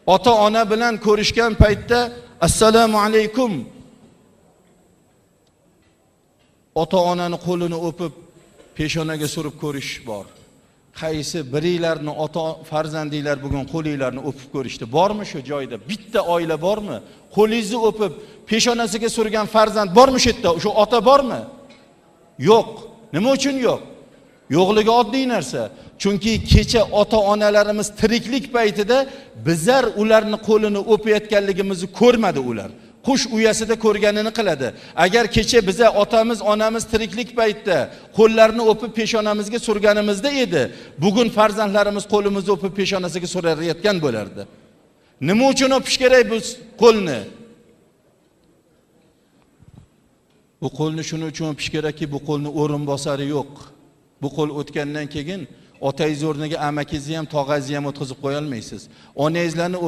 Ota-ona bilan ko'rishgan paytda assalomu alaykum. Ota-onani qo'lini o'pib, peshonaga surib ko'rish bor. Qaysi biringlarni ota farzandinglar bugun qo'linglarni o'pib ko'rishdi? Bormi shu joyda? Bitta oila bormi? Qo'lingizni o'pib, peshonasiga surgan farzand bormi shu yerda? Shu ota bormi? Yo'q. Nima uchun yo'q? Yo'qligi oddiy narsa. Chunki kecha ota-onalarimiz tiriklik paytida bizlar ularni qo'lini o'payotganligimizni ko'rmadi ular. Qush uyasida ko'rganini qiladi. Agar kecha biza otamiz, onamiz tiriklik paytda qo'llarini o'pib peshonamizga surganimizda edi, bugun farzandlarimiz qo'limizni o'pib peshonasiga surayotgan bo'lardi. Nima uchun o'pish kerak bu qo'lni? Bu qo'lni shuning uchun o'pish kerakki, bu qo'lni o'rin bosari yo'q. Bu qo'l o'tgandan keyin otangiz o'rniga amakingizni ham, tog'angizni ham o'tkazib qo'ya olmaysiz. Onangizlarni